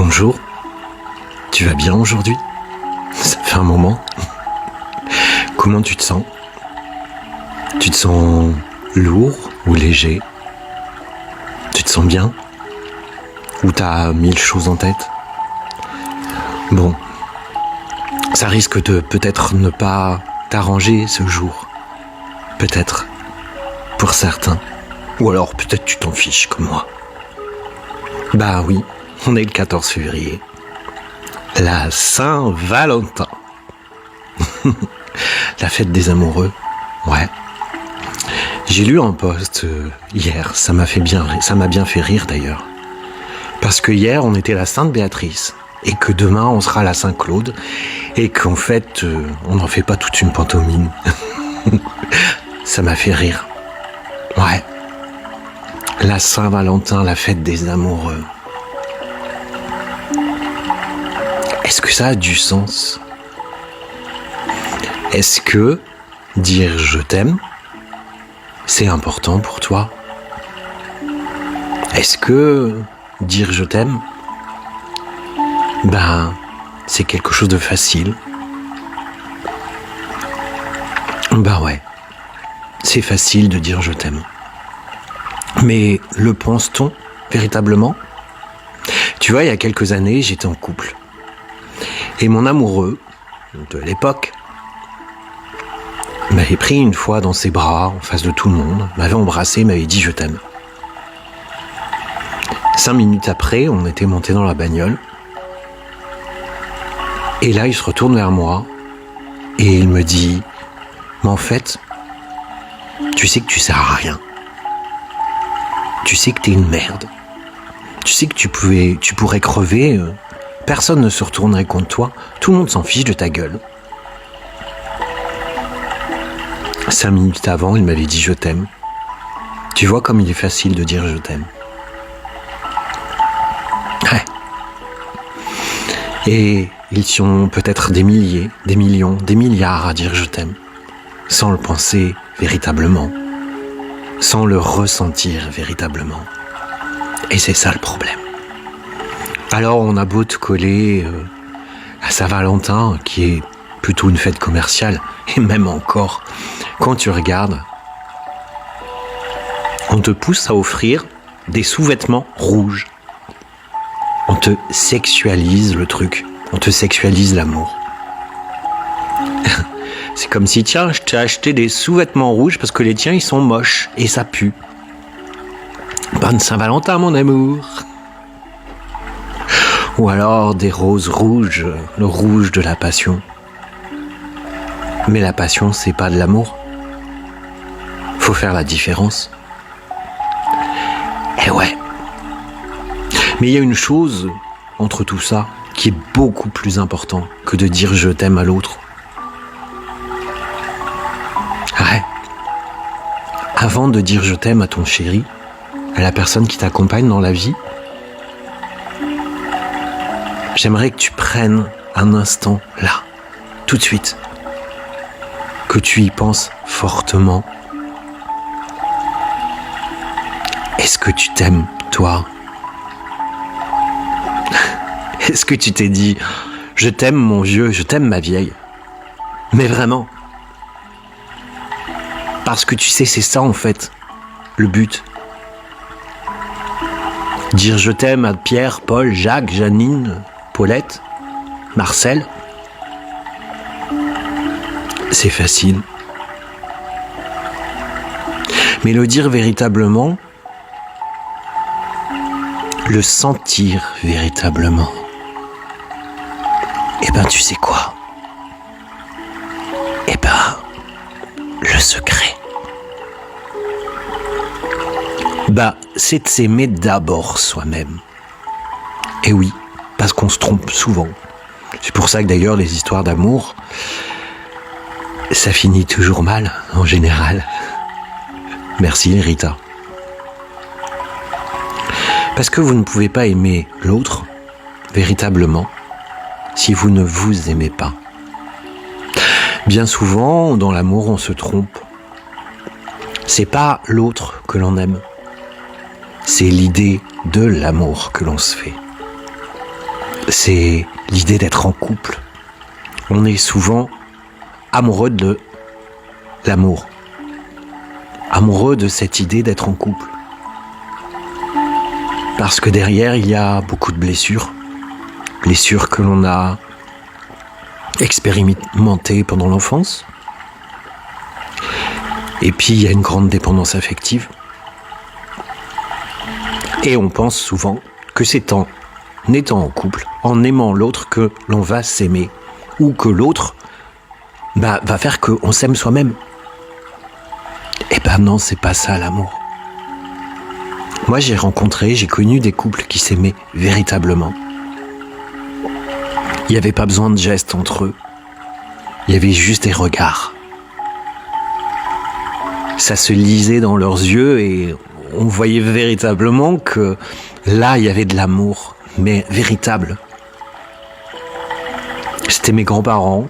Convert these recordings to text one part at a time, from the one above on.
Bonjour, tu vas bien aujourd'hui? Ça fait un moment. Comment tu te sens? Tu te sens lourd ou léger? Tu te sens bien? Ou t'as 1000 choses en tête? Bon, ça risque de peut-être ne pas t'arranger ce jour. Peut-être, pour certains. Ou alors peut-être tu t'en fiches comme moi. Bah oui, on est le 14 février. La Saint-Valentin. La fête des amoureux. Ouais. J'ai lu un post hier, ça m'a bien fait rire d'ailleurs. Parce que hier, on était la Sainte Béatrice. Et que demain, on sera la Saint-Claude. Et qu'en fait, on n'en fait pas toute une pantomime. Ça m'a fait rire. Ouais. La Saint-Valentin, la fête des amoureux. Est-ce que ça a du sens? Est-ce que dire je t'aime, c'est important pour toi? Est-ce que dire je t'aime, c'est quelque chose de facile? Bah ouais, c'est facile de dire je t'aime. Mais le pense-t-on véritablement? Tu vois, il y a quelques années, j'étais en couple. Et mon amoureux, de l'époque, m'avait pris une fois dans ses bras, en face de tout le monde, m'avait embrassé, m'avait dit « je t'aime ». 5 minutes après, on était monté dans la bagnole. Et là, il se retourne vers moi et il me dit « mais en fait, tu sais que tu sers à rien. Tu sais que t'es une merde. Tu sais que tu pourrais crever, personne ne se retournerait contre toi, tout le monde s'en fiche de ta gueule. » 5 minutes avant, il m'avait dit « je t'aime ». Tu vois comme il est facile de dire « je t'aime ». Ouais. Et ils sont peut-être des milliers, des millions, des milliards à dire « je t'aime », sans le penser véritablement, sans le ressentir véritablement. Et c'est ça le problème. Alors on a beau te coller à Saint-Valentin, qui est plutôt une fête commerciale, et même encore, quand tu regardes, on te pousse à offrir des sous-vêtements rouges. On te sexualise le truc, on te sexualise l'amour. C'est comme si, tiens, je t'ai acheté des sous-vêtements rouges parce que les tiens, ils sont moches et ça pue. Bonne Saint-Valentin, mon amour. Ou alors des roses rouges, le rouge de la passion. Mais la passion, c'est pas de l'amour. Faut faire la différence. Eh ouais. Mais il y a une chose entre tout ça qui est beaucoup plus important que de dire je t'aime à l'autre. Ouais. Avant de dire je t'aime à ton chéri, à la personne qui t'accompagne dans la vie, j'aimerais que tu prennes un instant là, tout de suite, que tu y penses fortement. Est-ce que tu t'aimes, toi? Est-ce que tu t'es dit « je t'aime mon vieux, je t'aime ma vieille ». Mais vraiment. Parce que tu sais, c'est ça en fait, le but. Dire je t'aime à Pierre, Paul, Jacques, Janine, Paulette, Marcel, c'est facile. Mais le dire véritablement, le sentir véritablement, tu sais quoi? Le secret. C'est de s'aimer d'abord soi-même. Et oui, parce qu'on se trompe souvent. C'est pour ça que d'ailleurs les histoires d'amour, ça finit toujours mal, en général. Merci Rita. Parce que vous ne pouvez pas aimer l'autre, véritablement, si vous ne vous aimez pas. Bien souvent, dans l'amour, on se trompe. C'est pas l'autre que l'on aime. C'est l'idée de l'amour que l'on se fait. c'est l'idée d'être en couple. On est souvent amoureux de l'amour, amoureux de cette idée d'être en couple. Parce que derrière, il y a beaucoup de blessures que l'on a expérimentées pendant l'enfance. Et puis, il y a une grande dépendance affective. Et on pense souvent que c'est en étant en couple, en aimant l'autre, que l'on va s'aimer. Ou que l'autre va faire qu'on s'aime soi-même. Eh ben non, c'est pas ça l'amour. Moi, j'ai connu des couples qui s'aimaient véritablement. Il n'y avait pas besoin de gestes entre eux. Il y avait juste des regards. Ça se lisait dans leurs yeux et on voyait véritablement que là, il y avait de l'amour, mais véritable. C'était mes grands-parents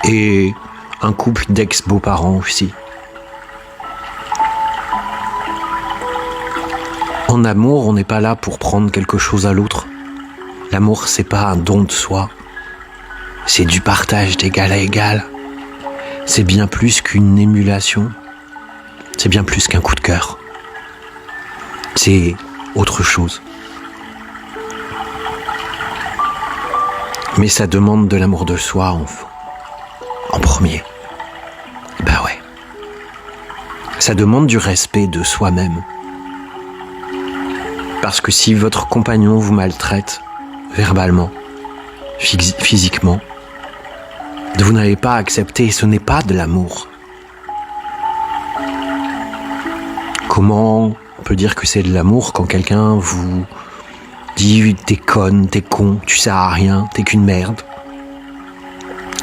et un couple d'ex-beaux-parents aussi. En amour, on n'est pas là pour prendre quelque chose à l'autre. L'amour, c'est pas un don de soi. C'est du partage d'égal à égal. C'est bien plus qu'une émulation. C'est bien plus qu'un coup de cœur. C'est autre chose. Mais ça demande de l'amour de soi en premier. Ben ouais. Ça demande du respect de soi-même. Parce que si votre compagnon vous maltraite, verbalement, physiquement, vous n'avez pas accepté, ce n'est pas de l'amour. Comment on peut dire que c'est de l'amour quand quelqu'un vous dit « t'es conne, t'es con, tu sers à rien, t'es qu'une merde ».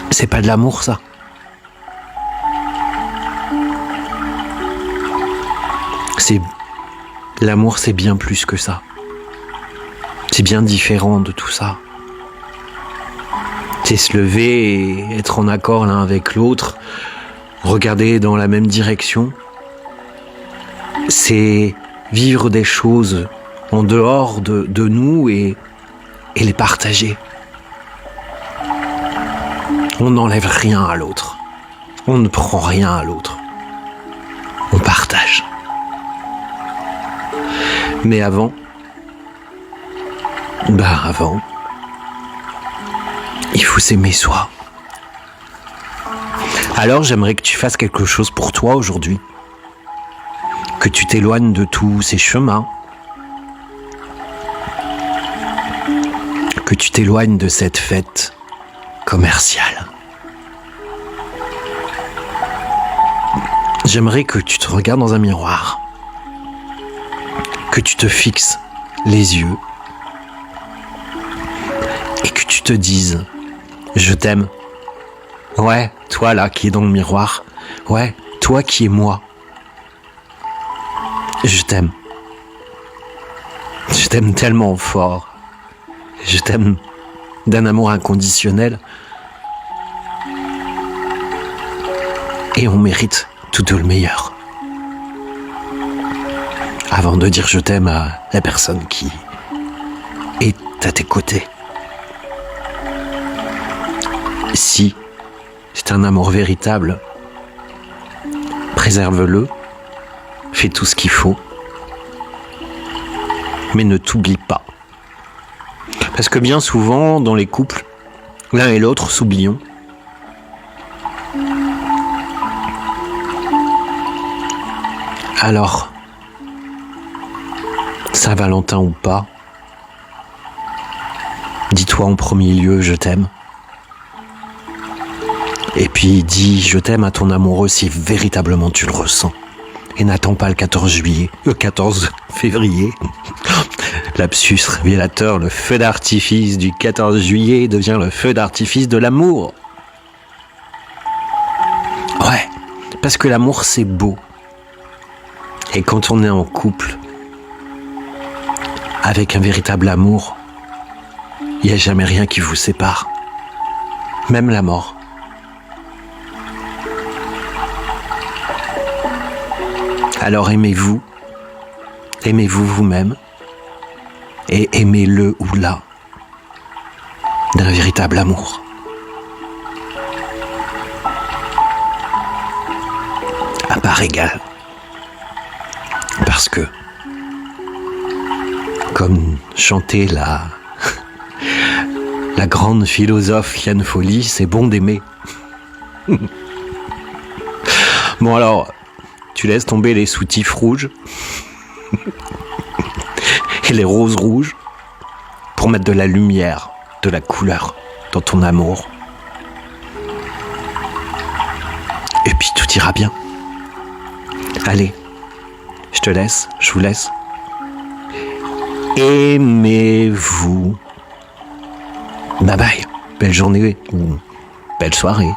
C'est pas de l'amour, ça. L'amour, c'est bien plus que ça. C'est bien différent de tout ça. C'est se lever et être en accord l'un avec l'autre, regarder dans la même direction. C'est vivre des choses en dehors de nous et les partager. On n'enlève rien à l'autre. On ne prend rien à l'autre. On partage. Mais avant, il faut s'aimer soi. Alors j'aimerais que tu fasses quelque chose pour toi aujourd'hui. Que tu t'éloignes de tous ces chemins. Que tu t'éloignes de cette fête commerciale. J'aimerais que tu te regardes dans un miroir. Que tu te fixes les yeux et que tu te dises « Je t'aime ». Ouais, toi là qui es dans le miroir. Ouais, toi qui es moi. Je t'aime. Je t'aime tellement fort. Je t'aime d'un amour inconditionnel. Et on mérite tout le meilleur. Avant de dire je t'aime à la personne qui est à tes côtés. Si c'est un amour véritable, préserve-le, fais tout ce qu'il faut, mais ne t'oublie pas. Parce que bien souvent, dans les couples, l'un et l'autre s'oublions. Alors, Saint-Valentin ou pas, dis-toi en premier lieu je t'aime. Et puis dis je t'aime à ton amoureux si véritablement tu le ressens. Et n'attends pas le 14 février. Lapsus révélateur, le feu d'artifice du 14 juillet devient le feu d'artifice de l'amour. Ouais, parce que l'amour c'est beau. Et quand on est en couple, avec un véritable amour, il n'y a jamais rien qui vous sépare, même la mort. Alors aimez-vous vous-même, et aimez-le ou la d'un véritable amour. À part égale. Parce que, comme chantait la grande philosophe Yann Folly, c'est bon d'aimer. Bon alors, tu laisses tomber les soutifs rouges et les roses rouges pour mettre de la lumière, de la couleur dans ton amour. Et puis tout ira bien. Allez, je te laisse, je vous laisse. Aimez-vous. Bye bye. Belle journée ou belle soirée.